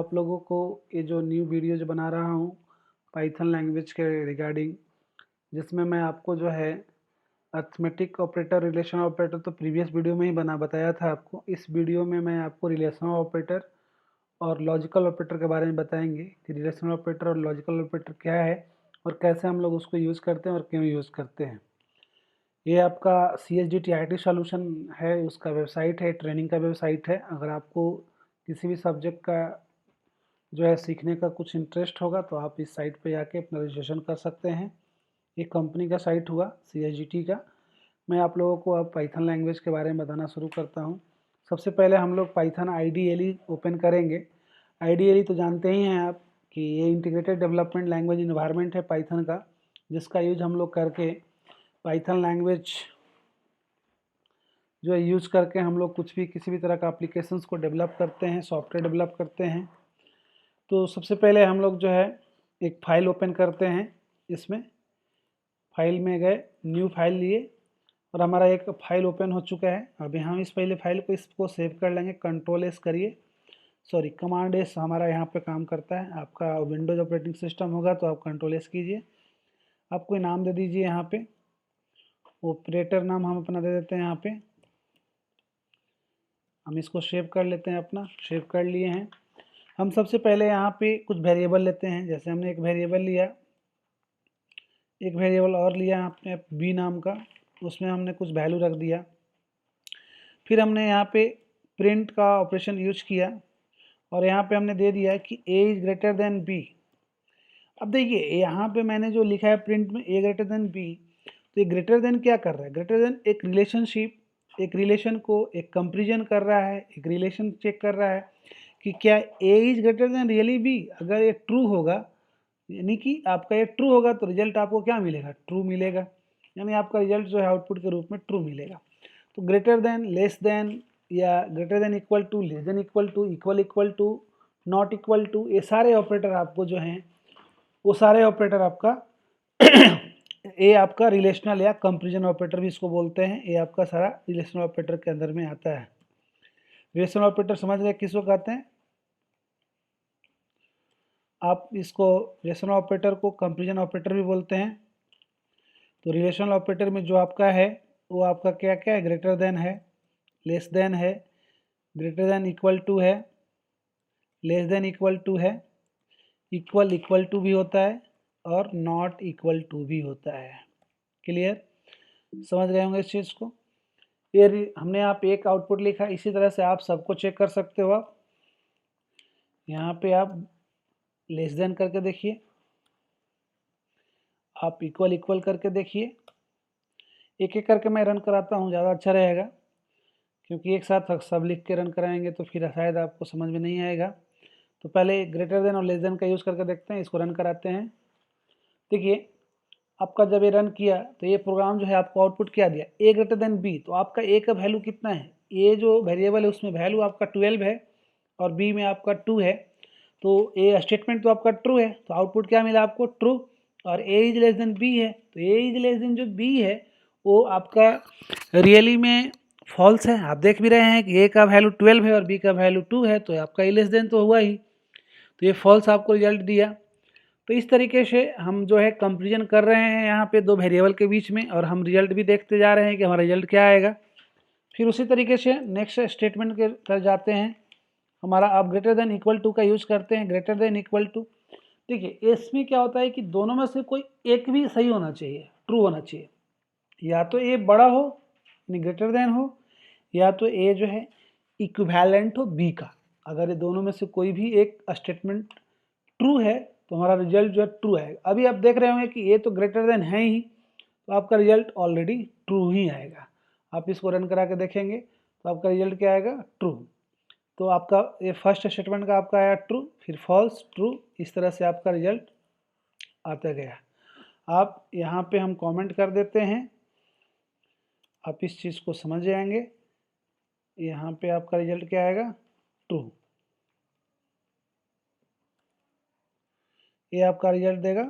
आप लोगों को ये जो न्यू वीडियो जो बना रहा हूँ पाइथन लैंग्वेज के रिगार्डिंग, जिसमें मैं आपको जो है अरिथमेटिक ऑपरेटर, रिलेशन ऑपरेटर तो प्रीवियस वीडियो में ही बताया था आपको। इस वीडियो में मैं आपको रिलेशनल ऑपरेटर और लॉजिकल ऑपरेटर के बारे में बताएंगे कि रिलेशनल ऑपरेटर और लॉजिकल ऑपरेटर क्या है और कैसे हम लोग उसको यूज़ करते हैं और क्यों यूज़ करते हैं। ये आपका CSDT सॉल्यूशन है, उसका वेबसाइट है, ट्रेनिंग का वेबसाइट है। अगर आपको किसी भी सब्जेक्ट का जो है सीखने का कुछ इंटरेस्ट होगा तो आप इस साइट पे जाके अपना रजिस्ट्रेशन कर सकते हैं। ये कंपनी का साइट हुआ CSDT का। मैं आप लोगों को अब पाइथन लैंग्वेज के बारे में बताना शुरू करता हूँ। सबसे पहले हम लोग पाइथन IDLE ओपन करेंगे। IDLE तो जानते ही हैं आप कि ये इंटीग्रेटेड डेवलपमेंट लैंग्वेज इन्वायरमेंट है पाइथन का, जिसका यूज हम लोग करके पाइथन लैंग्वेज जो है यूज करके हम लोग कुछ भी किसी भी तरह का एप्लीकेशंस को डेवलप करते हैं, सॉफ्टवेयर डेवलप करते हैं। तो सबसे पहले हम लोग जो है एक फाइल ओपन करते हैं। इसमें फाइल में गए, न्यू फाइल लिए और हमारा एक फाइल ओपन हो चुका है। अभी हम इस पहले फाइल को इसको सेव कर लेंगे। कंट्रोल S करिए, सॉरी कमांड S हमारा यहाँ पे काम करता है। आपका विंडोज ऑपरेटिंग सिस्टम होगा तो आप कंट्रोल S कीजिए। आप कोई नाम दे दीजिए। यहाँ पे ऑपरेटर नाम हम अपना दे देते हैं। यहाँ पे हम इसको सेव कर लेते हैं। अपना सेव कर लिए हैं। हम सबसे पहले यहाँ पे कुछ वेरिएबल लेते हैं। जैसे हमने एक वेरिएबल लिया, एक वेरिएबल और लिया आपने b नाम का, उसमें हमने कुछ वैल्यू रख दिया। फिर हमने यहाँ पे प्रिंट का ऑपरेशन यूज किया और यहाँ पे हमने दे दिया कि a is greater than b। अब देखिए यहाँ पे मैंने जो लिखा है प्रिंट में a ग्रेटर देन b, तो ये ग्रेटर देन क्या कर रहा है? ग्रेटर देन एक रिलेशनशिप, एक रिलेशन को एक कंपेरिजन कर रहा है, एक रिलेशन चेक कर रहा है कि क्या a is greater than really b। अगर ये ट्रू होगा, यानी कि आपका ये ट्रू होगा तो रिजल्ट आपको क्या मिलेगा? ट्रू मिलेगा। यानी आपका रिजल्ट जो है आउटपुट के रूप में ट्रू मिलेगा। तो ग्रेटर देन, लेस देन या greater than equal to, less than equal to, equal to, not equal to, ये सारे ऑपरेटर आपको जो हैं वो सारे ऑपरेटर आपका ये आपका रिलेशनल या कंपेरिजन ऑपरेटर भी इसको बोलते हैं। ये आपका सारा रिलेशनल ऑपरेटर के अंदर में आता है। रिलेशनल ऑपरेटर समझ गए किसको कहते हैं? आप इसको रिलेशनल ऑपरेटर को कंपेरिजन ऑपरेटर भी बोलते हैं। तो रिलेशनल ऑपरेटर में जो आपका है वो आपका क्या क्या है? ग्रेटर देन है, लेस देन है, ग्रेटर देन इक्वल टू है, लेस देन इक्वल टू है, इक्वल टू भी होता है और नॉट इक्वल टू भी होता है। क्लियर? समझ गए होंगे इस चीज़ को। ये हमने आप एक आउटपुट लिखा, इसी तरह से आप सबको चेक कर सकते हो। आप यहाँ पे आप लेस देन करके देखिए, आप इक्वल करके देखिए। एक एक करके मैं रन कराता हूँ, ज़्यादा अच्छा रहेगा, क्योंकि एक साथ सब लिख के रन कराएंगे तो फिर शायद आपको समझ में नहीं आएगा। तो पहले ग्रेटर देन और लेस देन का यूज़ करके देखते हैं। इसको रन कराते हैं। देखिए आपका जब ये रन किया तो ये प्रोग्राम जो है आपको आउटपुट क्या दिया? a greater than b। तो आपका a का वैल्यू कितना है? a जो वेरिएबल है उसमें वैल्यू आपका 12 है और b में आपका 2 है। तो a स्टेटमेंट तो आपका ट्रू है, तो आउटपुट क्या मिला आपको? ट्रू। और a is less than b है, तो a इज लेस देन जो b है वो आपका रियली में फॉल्स है। आप देख भी रहे हैं कि a का वैल्यू 12 है और b का वैल्यू 2 है, तो आपका लेस देन तो हुआ ही, तो ये फॉल्स आपको रिजल्ट दिया। तो इस तरीके से हम जो है कंपेरिजन कर रहे हैं यहाँ पे दो वेरिएबल के बीच में, और हम रिजल्ट भी देखते जा रहे हैं कि हमारा रिजल्ट क्या आएगा। फिर उसी तरीके से नेक्स्ट स्टेटमेंट के कर जाते हैं। हमारा अब ग्रेटर देन इक्वल टू का यूज़ करते हैं। ग्रेटर देन इक्वल टू, देखिए इसमें क्या होता है कि दोनों में से कोई एक भी सही होना चाहिए, ट्रू होना चाहिए। या तो ए बड़ा हो यानी ग्रेटर देन हो, या तो ए जो है इक्विवेलेंट हो बी का। अगर ये दोनों में से कोई भी एक स्टेटमेंट ट्रू है तो हमारा रिजल्ट जो है ट्रू आएगा। अभी आप देख रहे होंगे कि ये तो ग्रेटर देन है ही, तो आपका रिजल्ट ऑलरेडी ट्रू ही आएगा। आप इसको रन करा के देखेंगे तो आपका रिजल्ट क्या आएगा? ट्रू। तो आपका ये फर्स्ट स्टेटमेंट का आपका आया ट्रू, फिर फॉल्स, ट्रू, इस तरह से आपका रिजल्ट आता गया। आप यहाँ पे हम कमेंट कर देते हैं, आप इस चीज़ को समझ जाएंगे। यहाँ पे आपका रिजल्ट क्या आएगा? ट्रू। ये आपका रिजल्ट देगा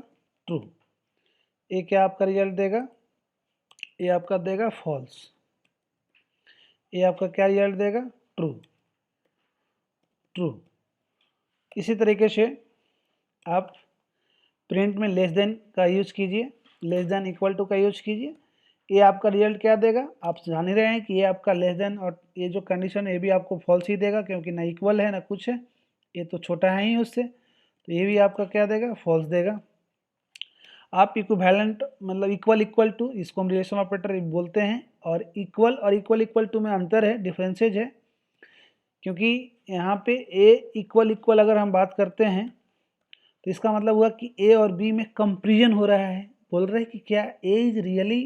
ट्रू। ये क्या आपका रिजल्ट देगा? ये आपका देगा फॉल्स। ये आपका क्या रिजल्ट देगा? True, true. इसी तरीके से आप प्रिंट में लेस देन का यूज कीजिए, लेस देन इक्वल टू का यूज कीजिए। ये आपका रिजल्ट क्या देगा, आप जान ही रहे हैं कि ये आपका लेस देन और ये जो कंडीशन है ये भी आपको फॉल्स ही देगा, क्योंकि ना इक्वल है ना कुछ है, ये तो छोटा है ही उससे, तो ये भी आपका क्या देगा, फॉल्स देगा। आप इक्विवेलेंट मतलब इक्वल टू, इसको हम रिलेशन ऑपरेटर बोलते हैं, और इक्वल टू में अंतर है, डिफरेंसेज है, क्योंकि यहाँ पे ए इक्वल अगर हम बात करते हैं तो इसका मतलब हुआ कि ए और बी में कंपेरिजन हो रहा है, बोल रहे हैं कि क्या A is really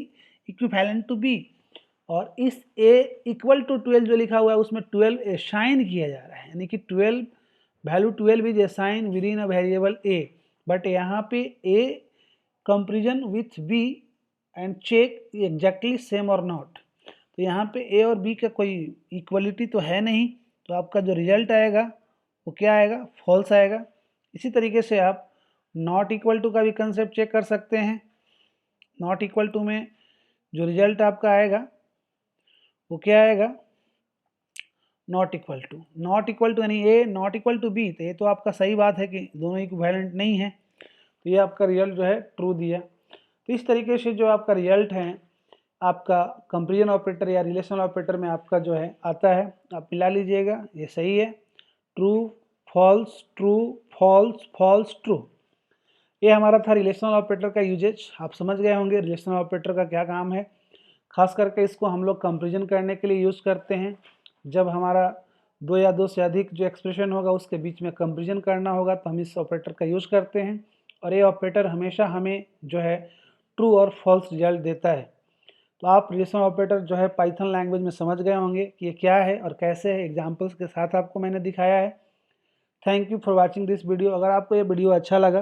equivalent to B, और इस ए इक्वल टू 12 जो लिखा हुआ है उसमें 12 असाइन किया जा रहा है, यानी कि 12 value 12 is assign within a variable A, but यहाँ पे A comparison with B and check exactly same और नॉट, तो यहाँ पे ए और बी का कोई इक्वलिटी तो है नहीं, तो आपका जो रिजल्ट आएगा वो क्या आएगा, फॉल्स आएगा। इसी तरीके से आप नॉट इक्वल टू का भी कंसेप्ट चेक कर सकते हैं। नॉट इक्वल टू में जो रिजल्ट आपका आएगा वो क्या आएगा, नॉट इक्वल टू यानी ए नॉट इक्वल टू बी, तो ये तो आपका सही बात है कि दोनों इक्विवेलेंट नहीं है, तो ये आपका रिजल्ट जो है ट्रू दिया। तो इस तरीके से जो आपका रिजल्ट है आपका कंपेरिजन ऑपरेटर या रिलेशनल ऑपरेटर में आपका जो है आता है, आप मिला लीजिएगा, ये सही है, true false true false false true. ये हमारा था रिलेशनल ऑपरेटर का यूजेज। आप समझ गए होंगे रिलेशनल ऑपरेटर का क्या काम है। खास करके इसको हम लोग कंपेरिजन करने के लिए यूज़ करते हैं, जब हमारा दो या दो से अधिक जो एक्सप्रेशन होगा उसके बीच में कंपेरिजन करना होगा तो हम इस ऑपरेटर का यूज़ करते हैं, और ये ऑपरेटर हमेशा हमें जो है ट्रू और फॉल्स रिजल्ट देता है। तो आप रिलेशनल ऑपरेटर जो है पाइथन लैंग्वेज में समझ गए होंगे कि ये क्या है और कैसे है, एग्जाम्पल्स के साथ आपको मैंने दिखाया है। Thank you for watching this video. अगर आपको ये वीडियो अच्छा लगा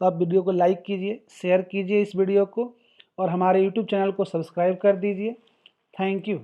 तो आप वीडियो को लाइक कीजिए, शेयर कीजिए इस वीडियो को, और हमारे यूट्यूब चैनल को सब्सक्राइब कर दीजिए। Thank you.